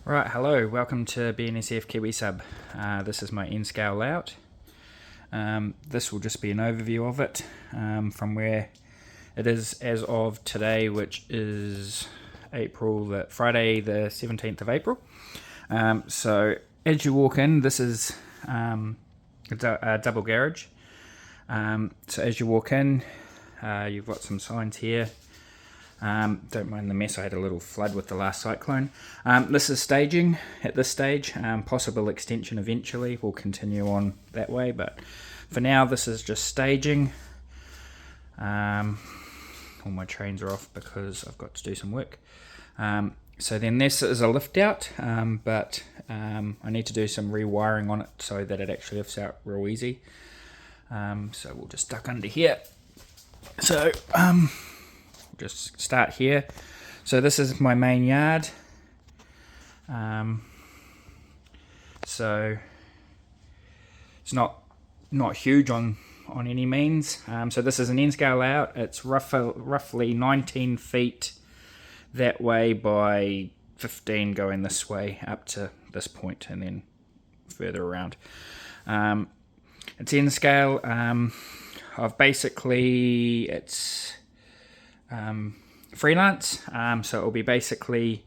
Right, hello, welcome to BNSF Kiwi Sub. This is my N-scale layout. This will just be an overview of it from where it is as of today, which is Friday the 17th of April. So as you walk in, this is a double garage. So as you walk in, you've got some signs here. Don't mind the mess, I had a little flood with the last cyclone. This is staging at this stage, possible extension eventually, we'll continue on that way, but for now this is just staging. All my trains are off because I've got to do some work. So then this is a lift out, but I need to do some rewiring on it so that it actually lifts out real easy. So we'll just duck under here. So just start here. So this is my main yard. So it's not huge on any means. So this is an N-scale layout. It's roughly 19 feet that way by 15 going this way up to this point and then further around. It's N-scale. It's freelance, so it will be basically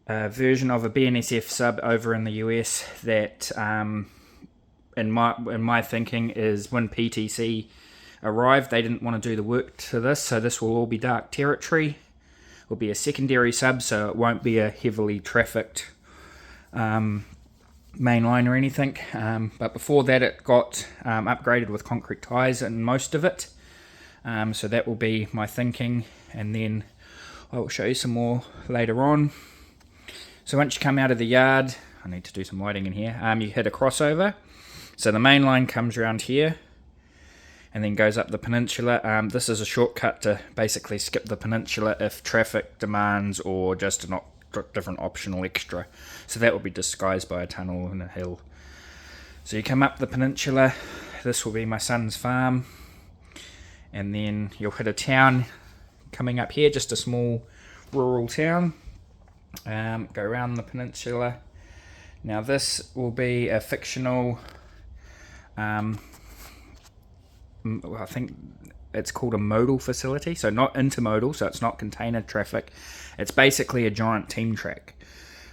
a version of a BNSF sub over in the US that in my thinking is when PTC arrived they didn't want to do the work to this, so this will all be dark territory. It will be a secondary sub, so it won't be a heavily trafficked main line or anything, but before that it got upgraded with concrete ties in most of it. So that will be my thinking, and then I will show you some more later on. So once you come out of the yard, I need to do some lighting in here, you hit a crossover. So the main line comes around here and then goes up the peninsula. This is a shortcut to basically skip the peninsula if traffic demands or just a different optional extra. So that will be disguised by a tunnel and a hill. So you come up the peninsula, this will be my son's farm. And then you'll hit a town coming up here, just a small rural town. Go around the peninsula. Now this will be a fictional, I think it's called a modal facility, so not intermodal, so it's not container traffic. It's basically a giant team track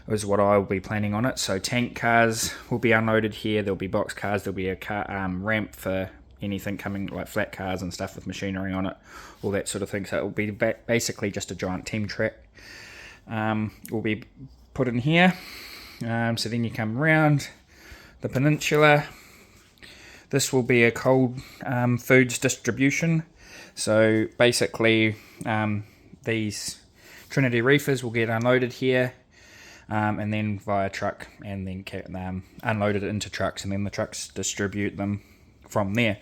is what I will be planning on it. So tank cars will be unloaded here, there'll be box cars, there'll be a car, ramp for anything coming, like flat cars and stuff with machinery on it, all that sort of thing. So it will be basically just a giant team track. Will be put in here. So then you come around the peninsula. This will be a cold foods distribution. So basically these Trinity reefers will get unloaded here, and then via truck, and then unloaded into trucks, and then the trucks distribute them from there.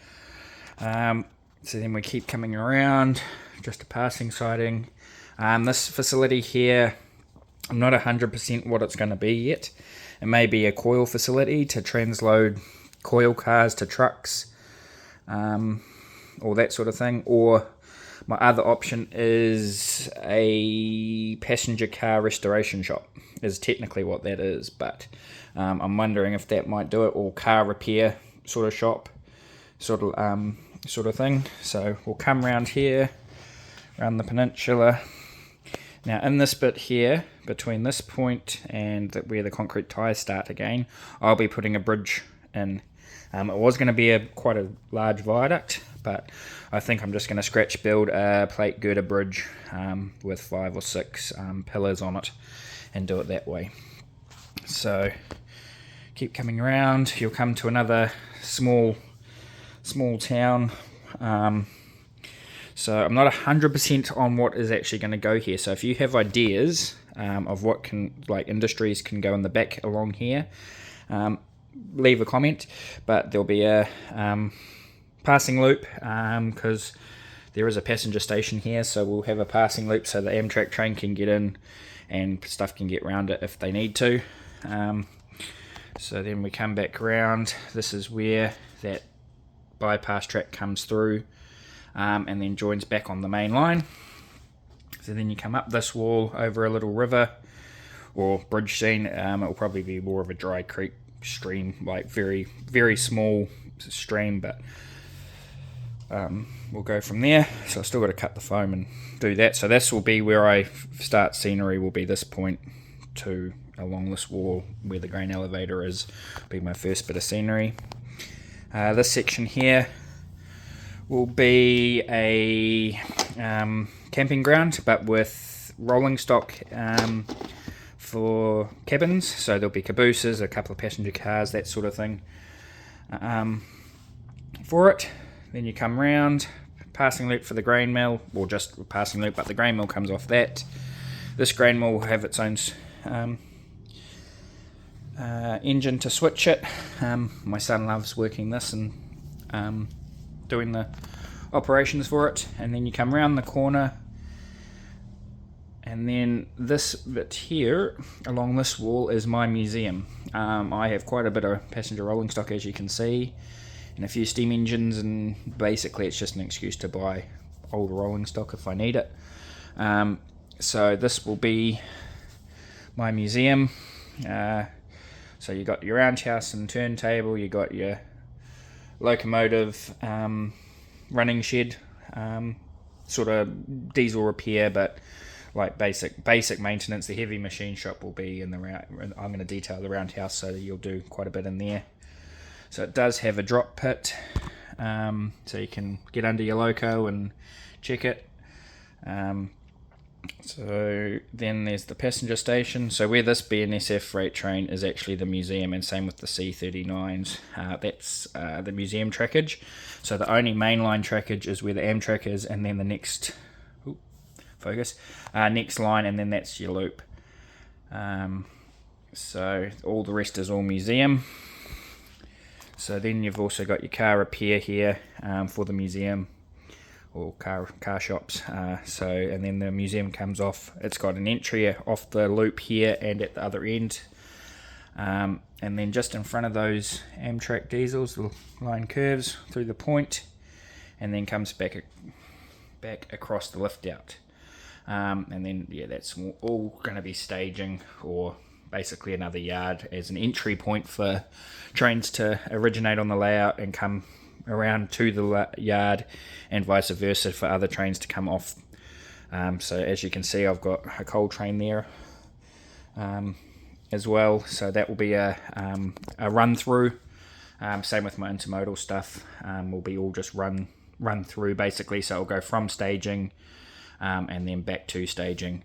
So then we keep coming around, just a passing sighting. This facility here, I'm not 100% what it's going to be yet. It may be a coil facility to transload coil cars to trucks, or that sort of thing, or my other option is a passenger car restoration shop, is technically what that is, but I'm wondering if that might do it, or car repair sort of shop, sort of thing. So we'll come around here, around the peninsula. Now in this bit here, between this point and where the concrete ties start again, I'll be putting a bridge in. It was going to be quite a large viaduct, but I think I'm just going to scratch build a plate girder bridge with 5 or 6 pillars on it and do it that way. So keep coming around, you'll come to another small town. So I'm not 100% on what is actually going to go here. So if you have ideas of what industries can go in the back along here, leave a comment. But there'll be a passing loop because there is a passenger station here, so we'll have a passing loop so the Amtrak train can get in and stuff can get around it if they need to. So then we come back around. This is where that bypass track comes through and then joins back on the main line. So then you come up this wall over a little river, or bridge scene. It will probably be more of a dry creek stream, like very, very small stream, but we'll go from there. So I've still got to cut the foam and do that. So this will be where I start scenery, will be this point to along this wall where the grain elevator is, be my first bit of scenery. This section here will be a camping ground, but with rolling stock for cabins. So there'll be cabooses, a couple of passenger cars, that sort of thing for it. Then you come round, passing loop for the grain mill, or just passing loop, but the grain mill comes off that. This grain mill will have its own engine to switch it. My son loves working this and doing the operations for it. And then you come around the corner, and then this bit here along this wall is my museum. I have quite a bit of passenger rolling stock, as you can see, and a few steam engines, and basically it's just an excuse to buy old rolling stock if I need it. So this will be my museum. So you got your roundhouse and turntable, you got your locomotive running shed, sort of diesel repair, but like basic maintenance. The heavy machine shop will be in the round. I'm going to detail the roundhouse, so you'll do quite a bit in there. So it does have a drop pit, so you can get under your loco and check it. So then there's the passenger station. So where this BNSF freight train is actually the museum, and same with the C39s. That's the museum trackage. So the only mainline trackage is where the Amtrak is, and then the next next line, and then that's your loop. So all the rest is all museum. So then you've also got your car repair here for the museum, or car shops. And then the museum comes off. It's got an entry off the loop here and at the other end. And then just in front of those Amtrak diesels, the line curves through the point and then comes back across the lift out. And then that's all going to be staging, or basically another yard as an entry point for trains to originate on the layout and come around to the yard, and vice versa for other trains to come off. So as you can see, I've got a coal train there as well, so that will be a run through. Same with my intermodal stuff, will be all just run through basically. So it'll go from staging and then back to staging.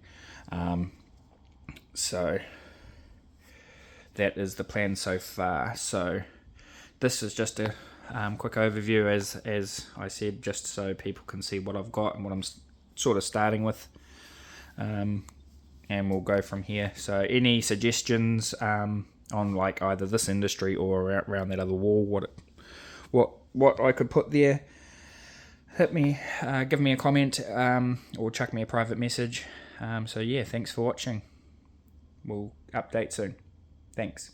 So that is the plan so far. So this is just a quick overview, as I said, just so people can see what I've got and what I'm sort of starting with, and we'll go from here. So any suggestions on like either this industry or around that other wall, what I could put there, hit me, give me a comment, or chuck me a private message. So yeah, thanks for watching. We'll update soon. Thanks.